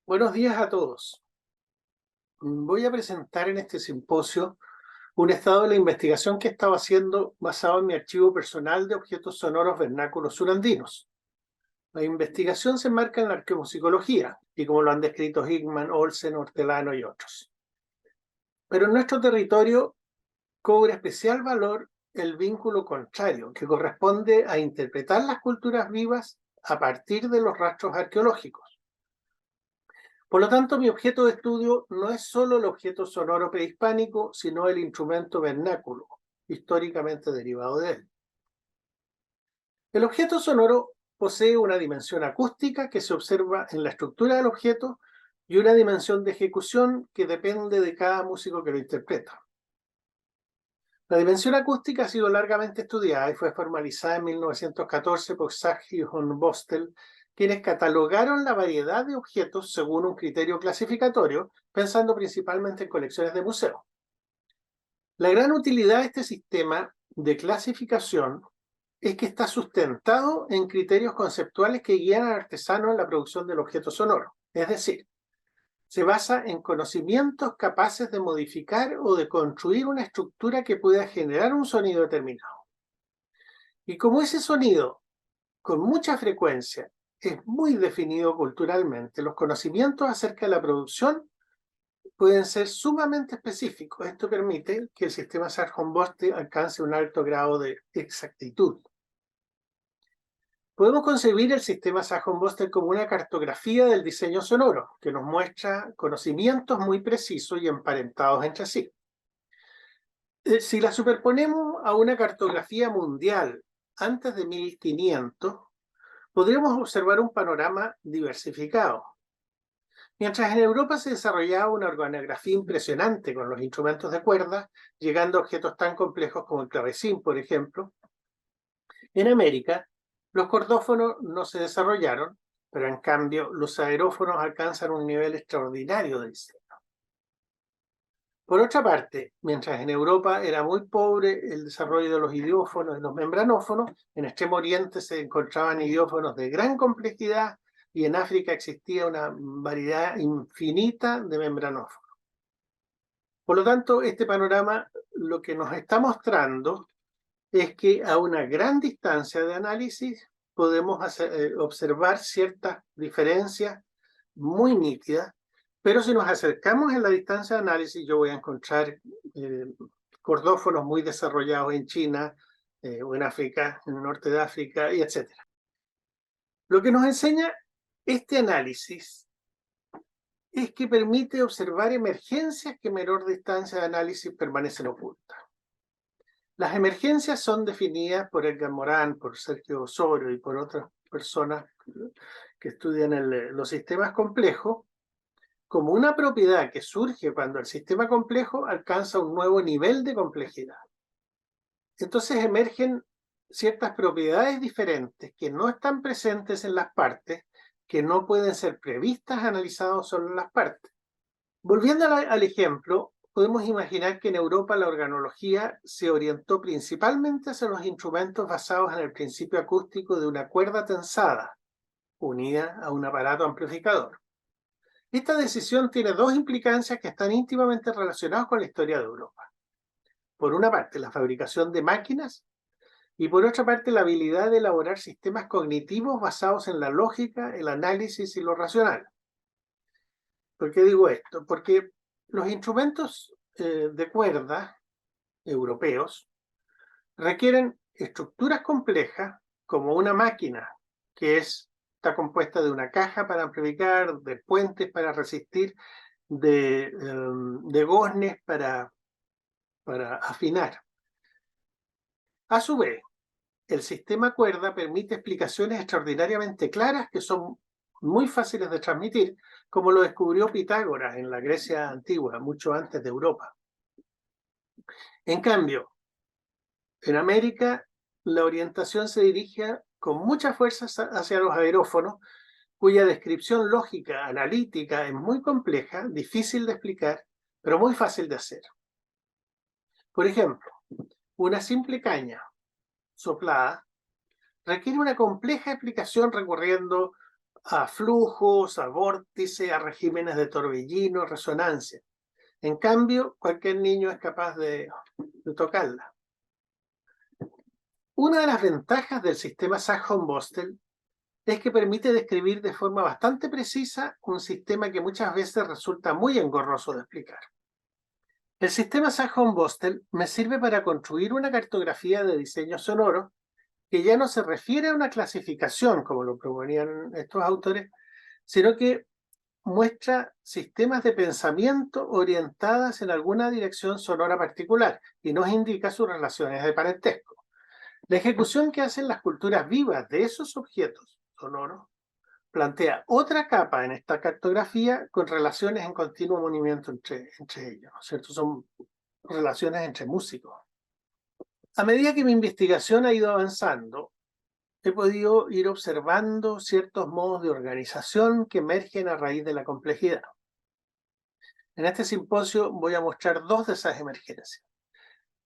Buenos días a todos. Voy a presentar en este simposio un estado de la investigación que estaba haciendo basado en mi archivo personal de objetos sonoros vernáculos surandinos. La investigación se enmarca en la arqueomusicología, y como lo han descrito Hickman, Olsen, Hortelano y otros. Pero en nuestro territorio cobra especial valor el vínculo contrario, que corresponde a interpretar las culturas vivas a partir de los rastros arqueológicos. Por lo tanto, mi objeto de estudio no es solo el objeto sonoro prehispánico, sino el instrumento vernáculo, históricamente derivado de él. El objeto sonoro posee una dimensión acústica que se observa en la estructura del objeto y una dimensión de ejecución que depende de cada músico que lo interpreta. La dimensión acústica ha sido largamente estudiada y fue formalizada en 1914 por Sachs y von Bostel, quienes catalogaron la variedad de objetos según un criterio clasificatorio, pensando principalmente en colecciones de museos. La gran utilidad de este sistema de clasificación es que está sustentado en criterios conceptuales que guían al artesano en la producción del objeto sonoro. Es decir, se basa en conocimientos capaces de modificar o de construir una estructura que pueda generar un sonido determinado. Y como ese sonido, con mucha frecuencia, es muy definido culturalmente, los conocimientos acerca de la producción pueden ser sumamente específicos. Esto permite que el sistema Sargon-Bostel alcance un alto grado de exactitud. Podemos concebir el sistema Sargon-Bostel como una cartografía del diseño sonoro, que nos muestra conocimientos muy precisos y emparentados entre sí. Si la superponemos a una cartografía mundial antes de 1500, podríamos observar un panorama diversificado. Mientras en Europa se desarrollaba una organografía impresionante con los instrumentos de cuerda, llegando a objetos tan complejos como el clavecín, por ejemplo, en América los cordófonos no se desarrollaron, pero en cambio los aerófonos alcanzan un nivel extraordinario de diseño. Por otra parte, mientras en Europa era muy pobre el desarrollo de los idiófonos y los membranófonos, en Extremo Oriente se encontraban idiófonos de gran complejidad y en África existía una variedad infinita de membranófonos. Por lo tanto, este panorama lo que nos está mostrando es que a una gran distancia de análisis podemos observar ciertas diferencias muy nítidas, pero si nos acercamos en la distancia de análisis, yo voy a encontrar cordófonos muy desarrollados en China o en África, en el norte de África, y etc. Lo que nos enseña este análisis es que permite observar emergencias que a menor distancia de análisis permanecen ocultas. Las emergencias son definidas por Edgar Morin, por Sergio Osorio y por otras personas que estudian los sistemas complejos como una propiedad que surge cuando el sistema complejo alcanza un nuevo nivel de complejidad. Entonces emergen ciertas propiedades diferentes que no están presentes en las partes, que no pueden ser previstas, analizadas solo en las partes. Volviendo al ejemplo, podemos imaginar que en Europa la organología se orientó principalmente hacia los instrumentos basados en el principio acústico de una cuerda tensada, unida a un aparato amplificador. Esta decisión tiene dos implicancias que están íntimamente relacionadas con la historia de Europa. Por una parte, la fabricación de máquinas y por otra parte, la habilidad de elaborar sistemas cognitivos basados en la lógica, el análisis y lo racional. ¿Por qué digo esto? Porque los instrumentos de cuerda europeos requieren estructuras complejas como una máquina que está compuesta de una caja para amplificar, de puentes para resistir, de goznes para afinar. A su vez, el sistema cuerda permite explicaciones extraordinariamente claras que son muy fáciles de transmitir, como lo descubrió Pitágoras en la Grecia antigua, mucho antes de Europa. En cambio, en América, la orientación se dirige con mucha fuerza hacia los aerófonos, cuya descripción lógica, analítica, es muy compleja, difícil de explicar, pero muy fácil de hacer. Por ejemplo, una simple caña soplada requiere una compleja explicación recurriendo a flujos, a vórtices, a regímenes de torbellino, resonancia. En cambio, cualquier niño es capaz de tocarla. Una de las ventajas del sistema Sachs-Hofbostel es que permite describir de forma bastante precisa un sistema que muchas veces resulta muy engorroso de explicar. El sistema Sachs-Hofbostel me sirve para construir una cartografía de diseño sonoro que ya no se refiere a una clasificación, como lo proponían estos autores, sino que muestra sistemas de pensamiento orientadas en alguna dirección sonora particular y nos indica sus relaciones de parentesco. La ejecución que hacen las culturas vivas de esos objetos sonoros plantea otra capa en esta cartografía con relaciones en continuo movimiento entre ellos, ¿no es cierto? Son relaciones entre músicos. A medida que mi investigación ha ido avanzando, he podido ir observando ciertos modos de organización que emergen a raíz de la complejidad. En este simposio voy a mostrar dos de esas emergencias,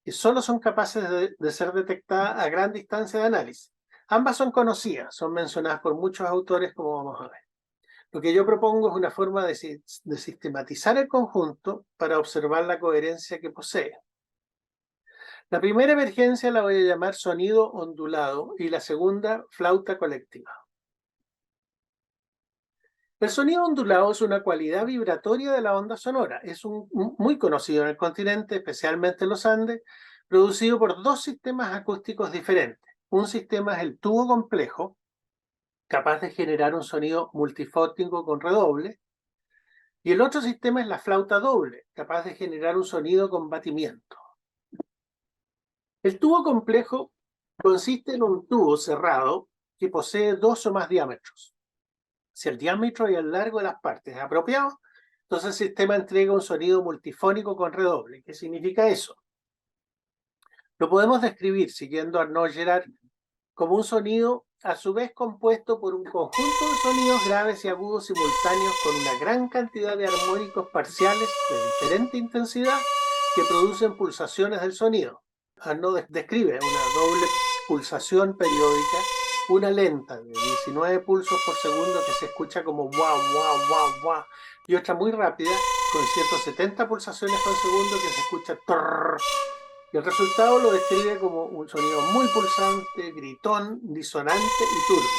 que solo son capaces de ser detectadas a gran distancia de análisis. Ambas son conocidas, son mencionadas por muchos autores, como vamos a ver. Lo que yo propongo es una forma de sistematizar el conjunto para observar la coherencia que posee. La primera emergencia la voy a llamar sonido ondulado y la segunda flauta colectiva. El sonido ondulado es una cualidad vibratoria de la onda sonora. Es muy conocido en el continente, especialmente en los Andes, producido por dos sistemas acústicos diferentes. Un sistema es el tubo complejo, capaz de generar un sonido multifónico con redoble, y el otro sistema es la flauta doble, capaz de generar un sonido con batimiento. El tubo complejo consiste en un tubo cerrado que posee dos o más diámetros. Si el diámetro y el largo de las partes es apropiado, entonces el sistema entrega un sonido multifónico con redoble. ¿Qué significa eso? Lo podemos describir, siguiendo a Arnaud Girard, como un sonido a su vez compuesto por un conjunto de sonidos graves y agudos simultáneos con una gran cantidad de armónicos parciales de diferente intensidad que producen pulsaciones del sonido. Arnaud describe una doble pulsación periódica, una lenta de 19 pulsos por segundo que se escucha como guau, guau, guau, guau, y otra muy rápida con 170 pulsaciones por segundo que se escucha trrr. Y el resultado lo describe como un sonido muy pulsante, gritón, disonante y turbio.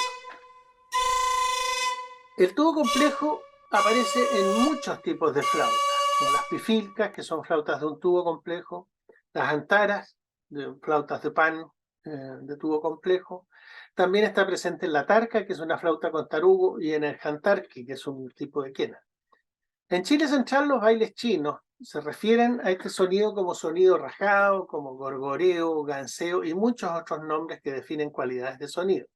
El tubo complejo aparece en muchos tipos de flautas, como las pifilcas, que son flautas de un tubo complejo, las antaras, de flautas de pan de tubo complejo. También está presente en la tarca, que es una flauta con tarugo, y en el jantarqui, que es un tipo de quena. En Chile central, los bailes chinos se refieren a este sonido como sonido rajado, como gorgoreo, ganseo y muchos otros nombres que definen cualidades de sonido.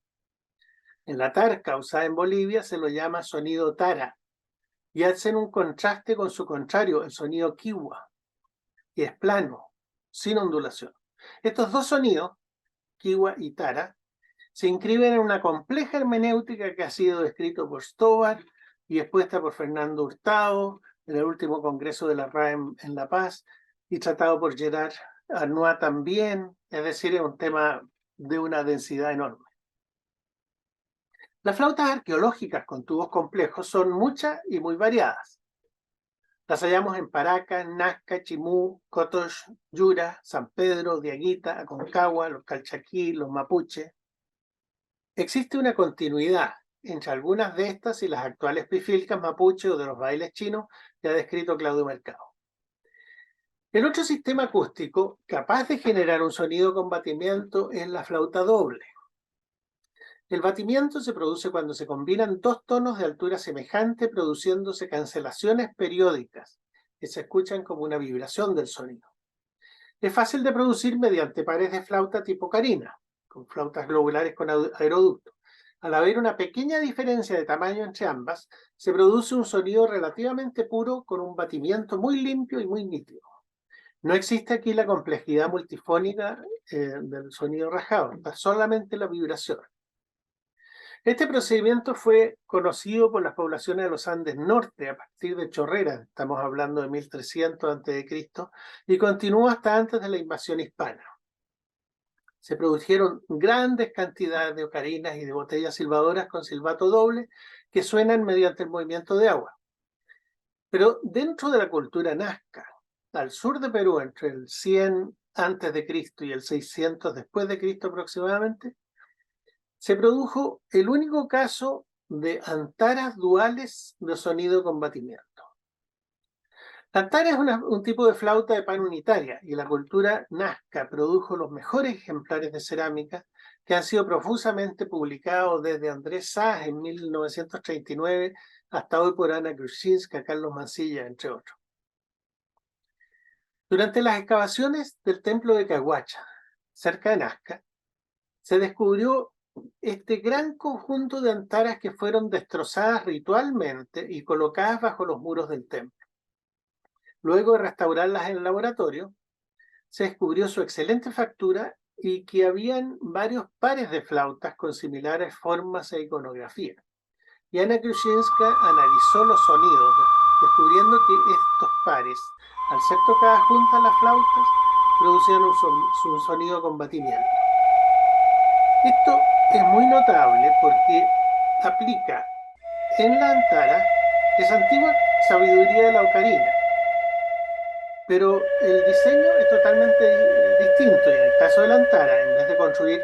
En la tarca, usada en Bolivia, se lo llama sonido tara y hacen un contraste con su contrario, el sonido kiwa, que es plano, sin ondulación. Estos dos sonidos, kiwa y tara, se inscriben en una compleja hermenéutica que ha sido descrito por Stobar y expuesta por Fernando Hurtado en el último congreso de la RAE en La Paz y tratado por Gerard Arnois también, es decir, es un tema de una densidad enorme. Las flautas arqueológicas con tubos complejos son muchas y muy variadas. Las hallamos en Paracas, Nazca, Chimú, Cotox, Yura, San Pedro, Diaguita, Aconcagua, los Calchaquí, los Mapuche. Existe una continuidad entre algunas de estas y las actuales pifilcas mapuche o de los bailes chinos que ha descrito Claudio Mercado. El otro sistema acústico capaz de generar un sonido con batimiento es la flauta doble. El batimiento se produce cuando se combinan dos tonos de altura semejante, produciéndose cancelaciones periódicas que se escuchan como una vibración del sonido. Es fácil de producir mediante pares de flauta tipo carina, con flautas globulares con aeroducto. Al haber una pequeña diferencia de tamaño entre ambas, se produce un sonido relativamente puro con un batimiento muy limpio y muy nítido. No existe aquí la complejidad multifónica del sonido rajado, está solamente la vibración. Este procedimiento fue conocido por las poblaciones de los Andes Norte a partir de Chorrera, estamos hablando de 1300 a.C., y continuó hasta antes de la invasión hispana. Se produjeron grandes cantidades de ocarinas y de botellas silbadoras con silbato doble que suenan mediante el movimiento de agua. Pero dentro de la cultura nazca, al sur de Perú, entre el 100 antes de Cristo y el 600 después de Cristo aproximadamente, se produjo el único caso de antaras duales de sonido con batimiento. La antara es un tipo de flauta de pan unitaria y la cultura nazca produjo los mejores ejemplares de cerámica que han sido profusamente publicados desde Andrés Saz en 1939 hasta hoy por Ana Kruszynska, Carlos Mansilla, entre otros. Durante las excavaciones del templo de Caguacha, cerca de Nazca, se descubrió este gran conjunto de antaras que fueron destrozadas ritualmente y colocadas bajo los muros del templo. Luego de restaurarlas en el laboratorio, se descubrió su excelente factura y que habían varios pares de flautas con similares formas e iconografía. Y Ana Kruszynska analizó los sonidos, descubriendo que estos pares, al ser tocadas juntas las flautas, producían un sonido con batimiento. Esto es muy notable porque aplica en la antara esa antigua sabiduría de la ocarina, pero el diseño es totalmente distinto. Y en el caso de la antara, en vez de construir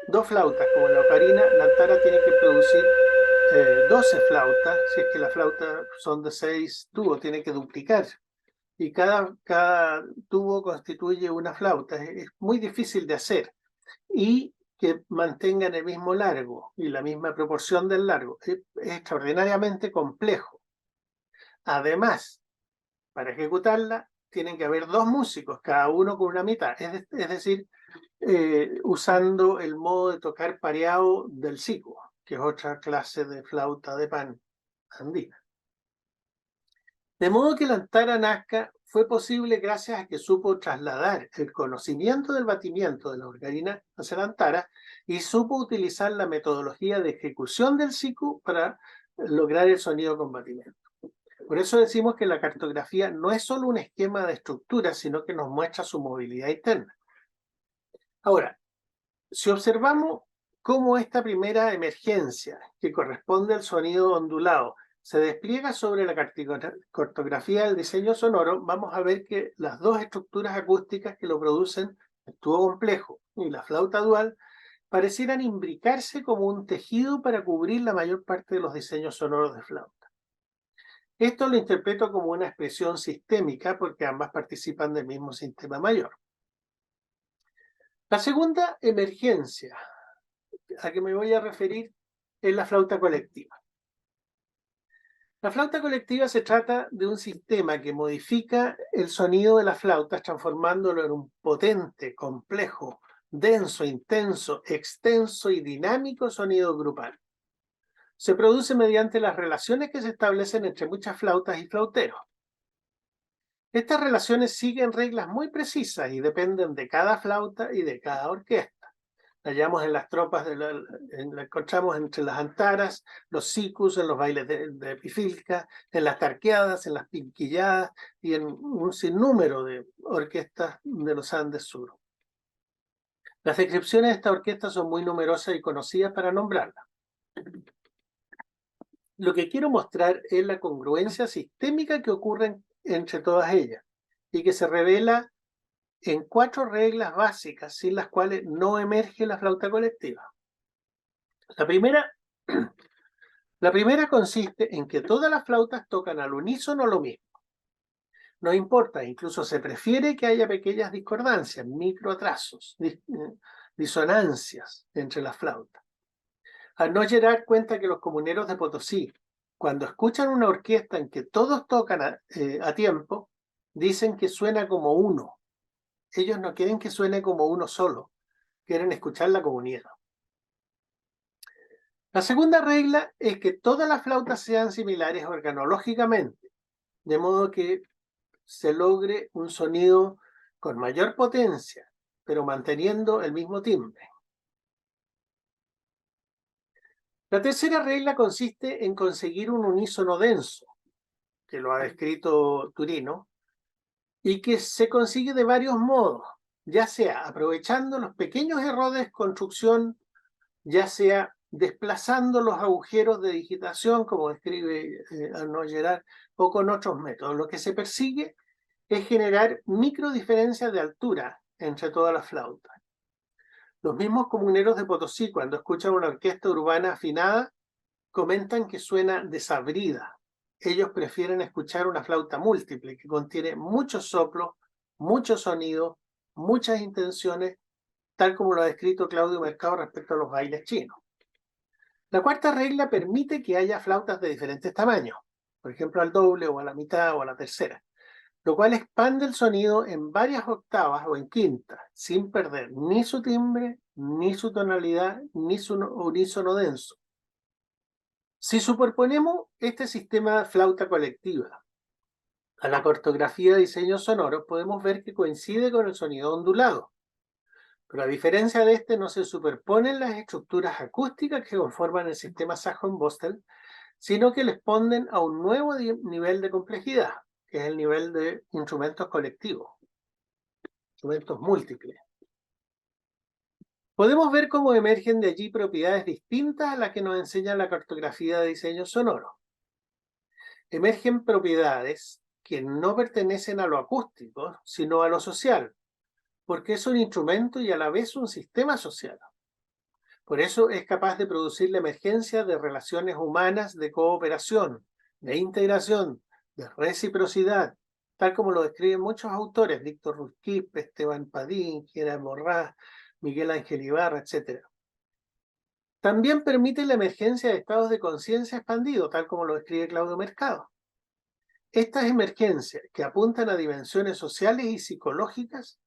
dos flautas como en la ocarina, la antara tiene que producir 12 flautas. Si es que las flautas son de 6 tubos, tiene que duplicar. Y cada tubo constituye una flauta. Es muy difícil de hacer. Y que mantengan el mismo largo y la misma proporción del largo. Es extraordinariamente complejo. Además, para ejecutarla, tienen que haber dos músicos, cada uno con una mitad, es decir, usando el modo de tocar pareado del siku, que es otra clase de flauta de pan andina. De modo que la antara nazca fue posible gracias a que supo trasladar el conocimiento del batimiento de la ocarina hacia la antara y supo utilizar la metodología de ejecución del siku para lograr el sonido con batimiento. Por eso decimos que la cartografía no es solo un esquema de estructura, sino que nos muestra su movilidad interna. Ahora, si observamos cómo esta primera emergencia, que corresponde al sonido ondulado, se despliega sobre la cartografía del diseño sonoro, vamos a ver que las dos estructuras acústicas que lo producen, el tubo complejo y la flauta dual, parecieran imbricarse como un tejido para cubrir la mayor parte de los diseños sonoros de flauta. Esto lo interpreto como una expresión sistémica porque ambas participan del mismo sistema mayor. La segunda emergencia a que me voy a referir es la flauta colectiva. La flauta colectiva se trata de un sistema que modifica el sonido de las flautas transformándolo en un potente, complejo, denso, intenso, extenso y dinámico sonido grupal. Se produce mediante las relaciones que se establecen entre muchas flautas y flauteros. Estas relaciones siguen reglas muy precisas y dependen de cada flauta y de cada orquesta. La hallamos en las tropas, la encontramos entre las antaras, los sikus, en los bailes de pifilca, en las tarqueadas, en las pinquilladas y en un sinnúmero de orquestas de los Andes Sur. Las descripciones de esta orquesta son muy numerosas y conocidas para nombrarlas. Lo que quiero mostrar es la congruencia sistémica que ocurre entre todas ellas y que se revela en 4 reglas básicas sin las cuales no emerge la flauta colectiva. La primera consiste en que todas las flautas tocan al unísono lo mismo. No importa, incluso se prefiere que haya pequeñas discordancias, microatrasos, disonancias entre las flautas. Arnaud Gerard cuenta que los comuneros de Potosí, cuando escuchan una orquesta en que todos tocan a tiempo, dicen que suena como uno. Ellos no quieren que suene como uno solo, quieren escuchar la comunidad. La segunda regla es que todas las flautas sean similares organológicamente, de modo que se logre un sonido con mayor potencia, pero manteniendo el mismo timbre. La tercera regla consiste en conseguir un unísono denso, que lo ha descrito Turino, y que se consigue de varios modos, ya sea aprovechando los pequeños errores de construcción, ya sea desplazando los agujeros de digitación, como describe Arnaud Gerard, o con otros métodos. Lo que se persigue es generar microdiferencias de altura entre todas las flautas. Los mismos comuneros de Potosí, cuando escuchan una orquesta urbana afinada, comentan que suena desabrida. Ellos prefieren escuchar una flauta múltiple que contiene muchos soplos, muchos sonidos, muchas intenciones, tal como lo ha descrito Claudio Mercado respecto a los bailes chinos. La cuarta regla permite que haya flautas de diferentes tamaños, por ejemplo al doble o a la mitad o a la tercera, lo cual expande el sonido en varias octavas o en quintas, sin perder ni su timbre, ni su tonalidad, ni su unísono denso. Si superponemos este sistema de flauta colectiva a la cartografía de diseños sonoros, podemos ver que coincide con el sonido ondulado. Pero a diferencia de este, no se superponen las estructuras acústicas que conforman el sistema Sajon-Bostel, sino que les ponen a un nuevo nivel de complejidad, que es el nivel de instrumentos colectivos, instrumentos múltiples. Podemos ver cómo emergen de allí propiedades distintas a las que nos enseña la cartografía de diseño sonoro. Emergen propiedades que no pertenecen a lo acústico, sino a lo social, porque es un instrumento y a la vez un sistema social. Por eso es capaz de producir la emergencia de relaciones humanas de cooperación, de integración, de reciprocidad, tal como lo describen muchos autores, Víctor Ruiz-Quispe, Esteban Padín, Gerard Borrás, Miguel Ángel Ibarra, etc. También permite la emergencia de estados de conciencia expandidos, tal como lo describe Claudio Mercado. Estas emergencias, que apuntan a dimensiones sociales y psicológicas,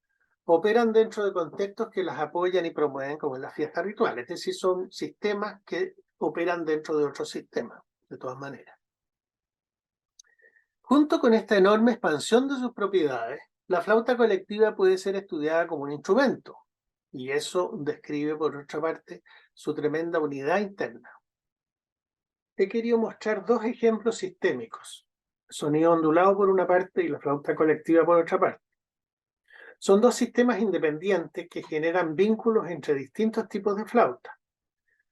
operan dentro de contextos que las apoyan y promueven, como en las fiestas rituales, es decir, son sistemas que operan dentro de otros sistemas, de todas maneras. Junto con esta enorme expansión de sus propiedades, la flauta colectiva puede ser estudiada como un instrumento, y eso describe, por otra parte, su tremenda unidad interna. He querido mostrar dos ejemplos sistémicos, el sonido ondulado por una parte y la flauta colectiva por otra parte. Son dos sistemas independientes que generan vínculos entre distintos tipos de flauta,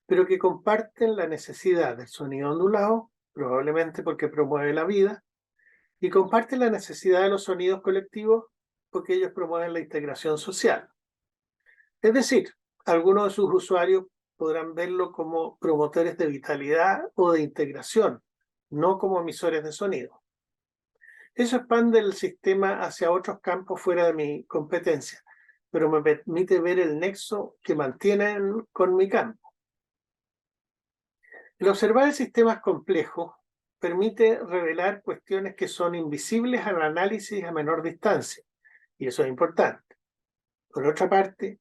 pero que comparten la necesidad del sonido ondulado, probablemente porque promueve la vida, y comparten la necesidad de los sonidos colectivos porque ellos promueven la integración social. Es decir, algunos de sus usuarios podrán verlo como promotores de vitalidad o de integración, no como emisores de sonido. Eso expande el sistema hacia otros campos fuera de mi competencia, pero me permite ver el nexo que mantienen con mi campo. El observar el sistema complejo permite revelar cuestiones que son invisibles al análisis a menor distancia, y eso es importante. Por otra parte,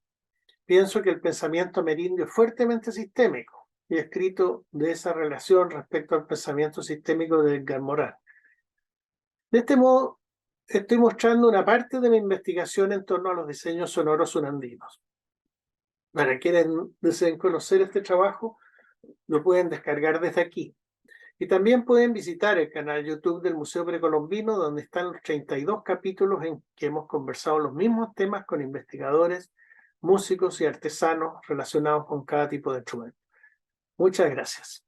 pienso que el pensamiento amerindio es fuertemente sistémico, y he escrito de esa relación respecto al pensamiento sistémico de Edgar Morin. De este modo, estoy mostrando una parte de mi investigación en torno a los diseños sonoros sunandinos. Para quienes deseen conocer este trabajo, lo pueden descargar desde aquí. Y también pueden visitar el canal YouTube del Museo Precolombino, donde están los 32 capítulos en que hemos conversado los mismos temas con investigadores, músicos y artesanos relacionados con cada tipo de instrumento. Muchas gracias.